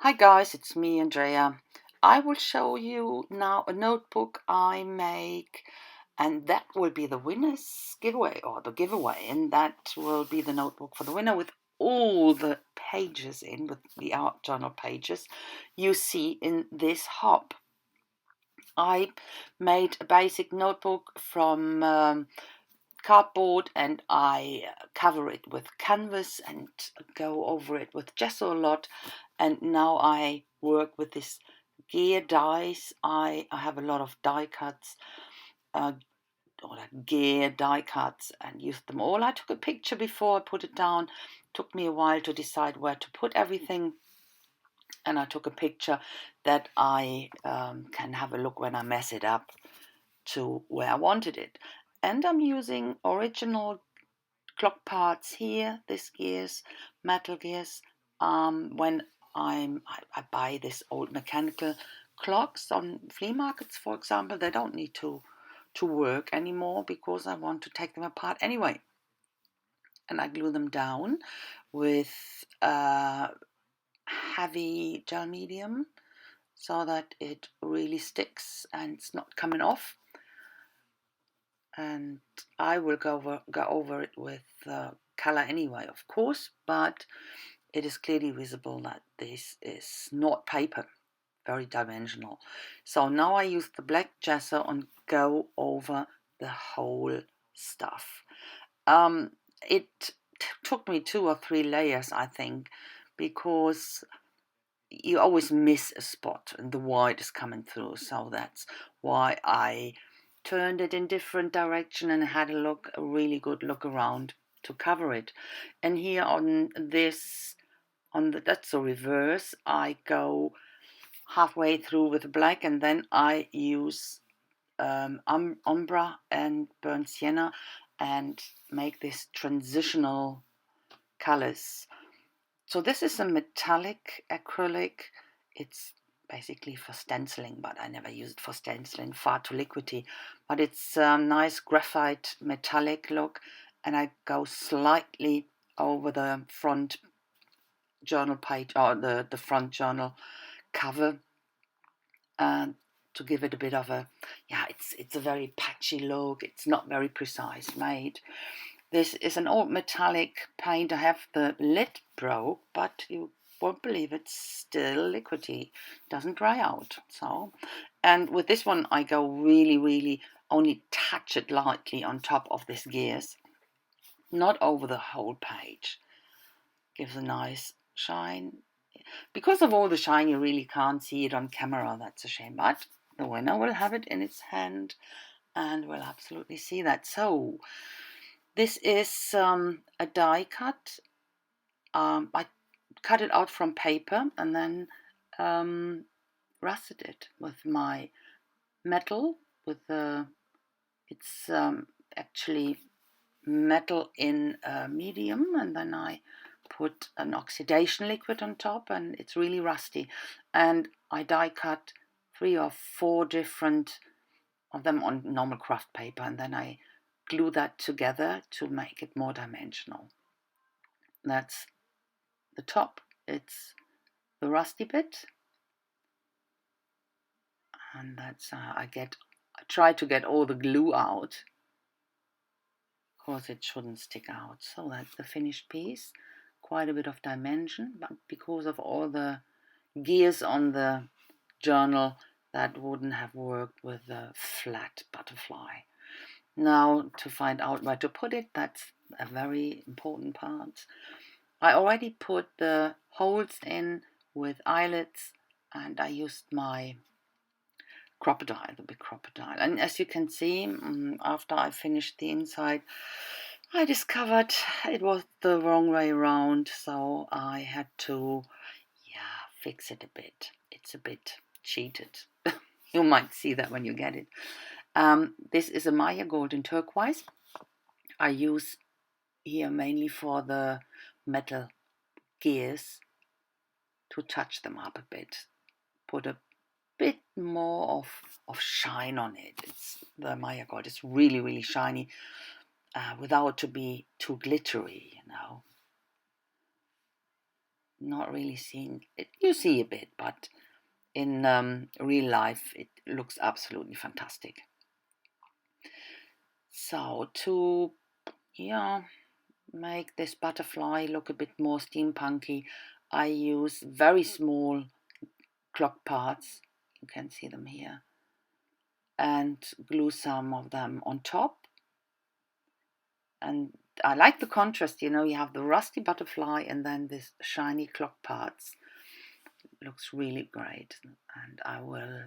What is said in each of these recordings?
Hi guys, it's me, Andrea. I will show you now a notebook I make, and that will be the winner's giveaway or the giveaway, and that will be the notebook for the winner with all the pages in, with the art journal pages you see in this hop. I made a basic notebook from cardboard and I cover it with canvas and go over it with gesso a lot. And now I work with this gear dies. I have a lot of die cuts, uh, or like gear die cuts, and used them all. I took a picture before I put it down. Took me a while to decide where to put everything, and I took a picture that I can have a look when I mess it up to where I wanted it. And I'm using original clock parts here, this gears, metal gears. When I buy this old mechanical clocks on flea markets, for example, they don't need to work anymore because I want to take them apart anyway. And I glue them down with heavy gel medium so that it really sticks and it's not coming off. And I will go over it with color anyway, of course, but it is clearly visible that this is not paper, very dimensional. So now I use the black gesso and go over the whole stuff. It took me 2 or 3 layers, I think, because you always miss a spot and the white is coming through. So that's why I turned it in different direction and had a really good look around to cover it. And here on this, that's the reverse, I go halfway through with black, and then I use umber and burnt sienna and make this transitional colors. So this is a metallic acrylic. It's basically for stenciling, but I never use it for stenciling, far too liquidy. But it's a nice graphite metallic look, and I go slightly over the front journal page, or the front journal cover, to give it a bit of a, it's a very patchy look. It's not very precise made. This is an old metallic paint. I have the lid broke, but you won't believe it's still liquidy. Doesn't dry out. So, and with this one, I go really only touch it lightly on top of this gears, not over the whole page. Gives a nice shine. Because of all the shine, you really can't see it on camera. That's a shame, but the winner will have it in its hand and will absolutely see that. So this is a die cut. I cut it out from paper and then rusted it with my metal. It's actually metal in medium, and then I put an oxidation liquid on top, and it's really rusty. And I die cut 3 or 4 different of them on normal craft paper, and then I glue that together to make it more dimensional. That's the top. It's the rusty bit, and that's I try to get all the glue out because it shouldn't stick out. So that's the finished piece. Quite a bit of dimension, but because of all the gears on the journal, that wouldn't have worked with a flat butterfly. Now, to find out where to put it, that's a very important part. I already put the holes in with eyelets, and I used my crocodile, the big crocodile. And as you can see, after I finished the inside, I discovered it was the wrong way around, so I had to, fix it a bit. It's a bit cheated. You might see that when you get it. This is a Maya Golden Turquoise. I use here mainly for the metal gears to touch them up a bit. Put a bit more of shine on it. It's the Maya Gold. It's really shiny, without to be too glittery, not really seen it. You see a bit, but in real life it looks absolutely fantastic. So to make this butterfly look a bit more steampunky, I use very small clock parts, you can see them here, and glue some of them on top. And I like the contrast, you have the rusty butterfly and then this shiny clock parts. It looks really great. And I will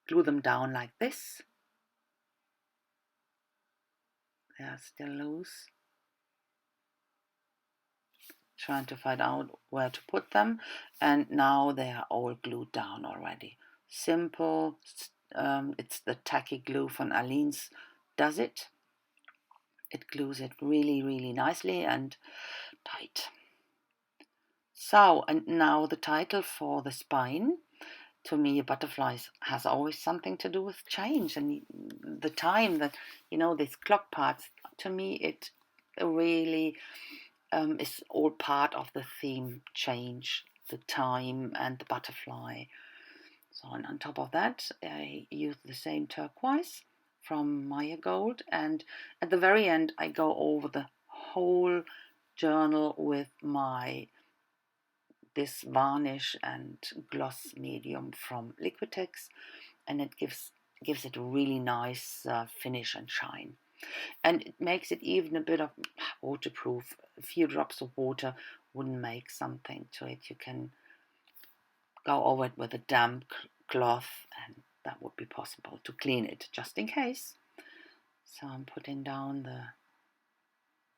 glue them down like this. They are still loose. Trying to find out where to put them, and now they are all glued down already. Simple. It's the tacky glue from Aline's does it. It glues it really, really nicely and tight. So, and now the title for the spine. To me, butterflies has always something to do with change and the time that, these clock parts, to me, it really is all part of the theme change, the time and the butterfly. So on top of that, I use the same turquoise from Maya Gold, and at the very end I go over the whole journal with this varnish and gloss medium from Liquitex, and it gives it a really nice finish and shine. And it makes it even a bit of waterproof. A few drops of water wouldn't make something to it. You can go over it with a damp cloth and that would be possible to clean it just in case. So I'm putting down the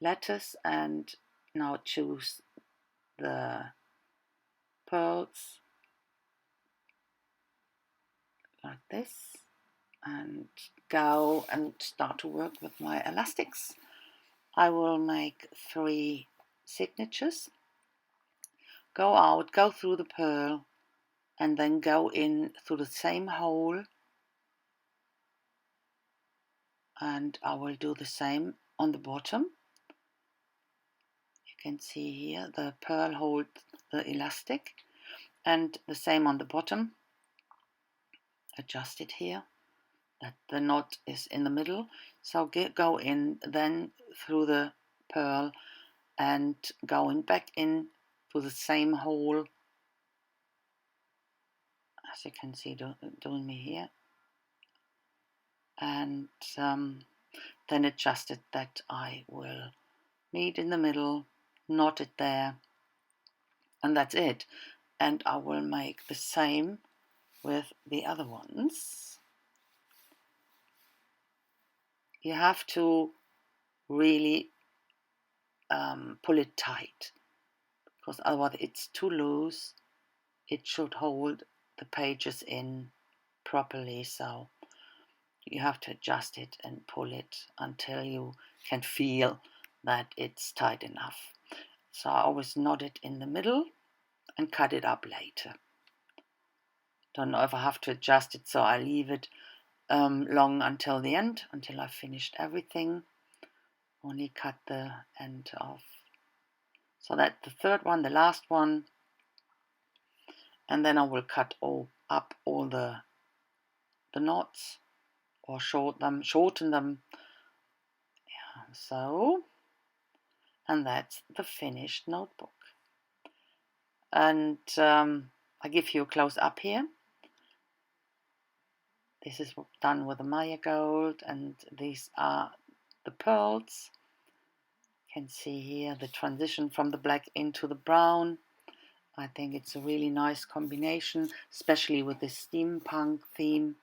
lettuce and now choose the pearls like this and go and start to work with my elastics. I will make 3 signatures. Go out, go through the pearl, and then go in through the same hole, and I will do the same on the bottom. You can see here the pearl holds the elastic, and the same on the bottom. Adjust it here that the knot is in the middle, so go in then through the pearl and going back in to the same hole, as you can see doing me here, and then adjust it that I will meet in the middle, knot it there, and that's it. And I will make the same with the other ones. You have to really pull it tight, because otherwise it's too loose. It should hold the pages in properly, so you have to adjust it and pull it until you can feel that it's tight enough. So I always knot it in the middle and cut it up later. Don't know if I have to adjust it, so I leave it long until the end, until I've finished everything. Only cut the end off. So that's the third one, the last one. And then I will cut up all the knots or shorten them. Yeah, so, and that's the finished notebook. And I give you a close up here. This is done with the Maya Gold, and these are the pearls. You can see here the transition from the black into the brown. I think it's a really nice combination, especially with this steampunk theme.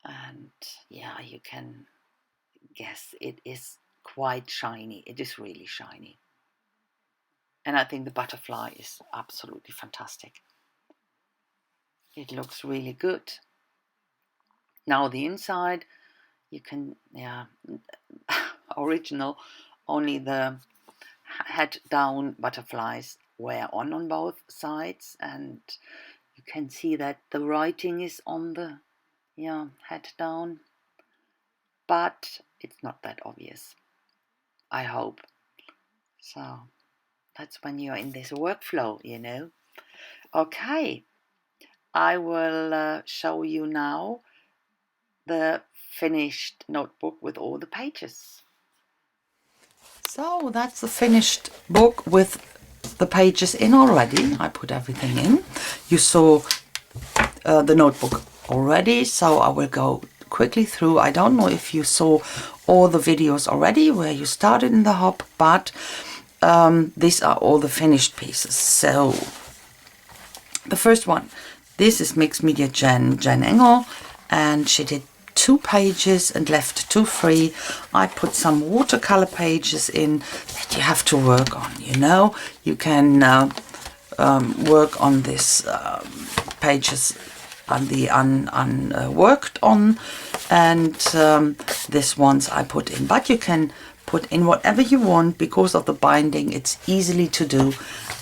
And yeah, you can guess it is quite shiny. It is really shiny. And I think the butterfly is absolutely fantastic. It looks really good. Now the inside, you can, original, only the head down butterflies were on both sides, and you can see that the writing is on the head down, but it's not that obvious, I hope. So That's when you're in this workflow, you know. Okay, I will show you now the finished notebook with all the pages. So that's the finished book with the pages in already. I put everything in. You saw the notebook already, so I will go quickly through. I don't know if you saw all the videos already where you started in the hop, but these are all the finished pieces. So the first one, this is Mixed Media Jen Engel, and she did 2 pages and left 2 free. I put some watercolor pages in that you have to work on, you know. You can work on this pages on the unworked on, and this ones I put in, but you can put in whatever you want. Because of the binding, it's easily to do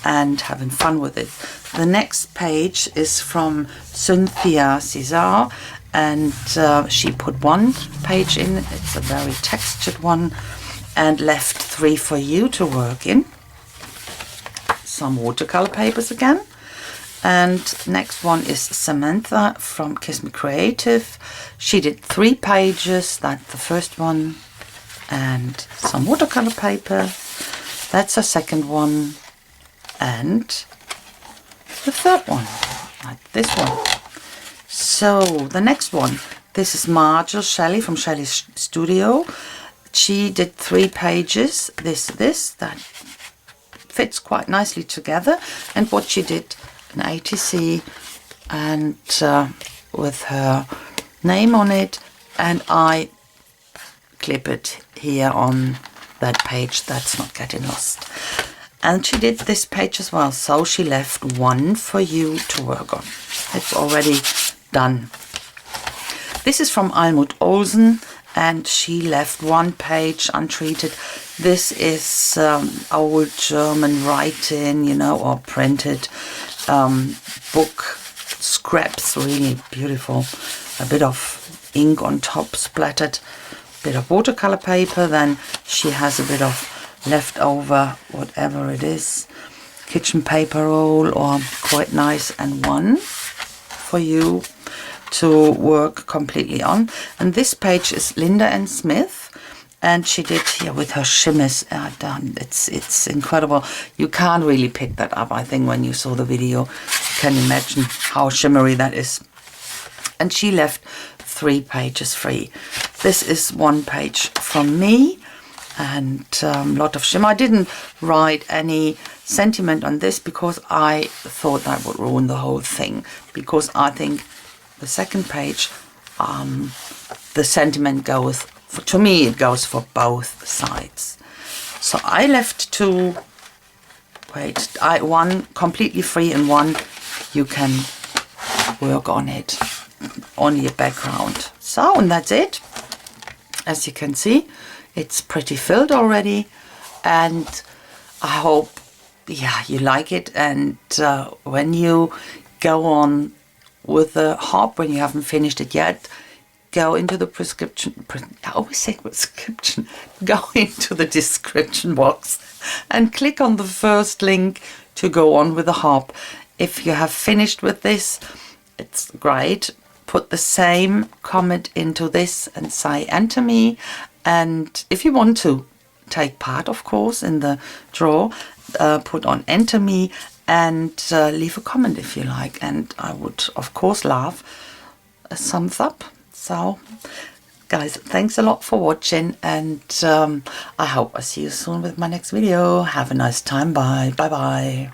and having fun with it. The next page is from Cynthia Cesar, and she put 1 page in. It's a very textured one, and left 3 for you to work in. Some watercolor papers again. And next one is Samantha from Kiss Me Creative. She did 3 pages. That's the first one. And some watercolor paper. That's the second one. And the third one, like this one. So the next one, this is Marshall Shelley from Shelley's Studio. She did 3 pages. That fits quite nicely together. And what she did, an ATC, and with her name on it, and I clip it here on that page. That's not getting lost. And she did this page as well, so she left 1 for you to work on. It's already done. This is from Almut Olsen, and she left 1 page untreated. This is old German writing, you know, or printed book scraps, really beautiful. A bit of ink on top splattered, bit of watercolor paper. Then she has a bit of leftover, whatever it is, kitchen paper roll, or quite nice, and 1 for you to work completely on. And this page is Linda and Smith, and she did here with her shimmers done. It's incredible. You can't really pick that up. I think when you saw the video, you can imagine how shimmery that is. And she left 3 pages free. This is 1 page from me, and a lot of shimmer. I didn't write any sentiment on this because I thought that would ruin the whole thing, because I think the second page, the sentiment goes, to me it goes for both sides. So I left 2, one completely free, and 1 you can work on it on your background. So, and that's it. As you can see, it's pretty filled already, and I hope, yeah, you like it. And when you go on with the hop, when you haven't finished it yet, go into the I always say prescription, go into the description box and click on the first link to go on with the hop. If you have finished with this, it's great. Put the same comment into this and say enter me. And if you want to take part, of course, in the draw, put on enter me and leave a comment if you like. And I would, of course, love a thumbs up. So, guys, thanks a lot for watching, and I hope I see you soon with my next video. Have a nice time. Bye. Bye-bye.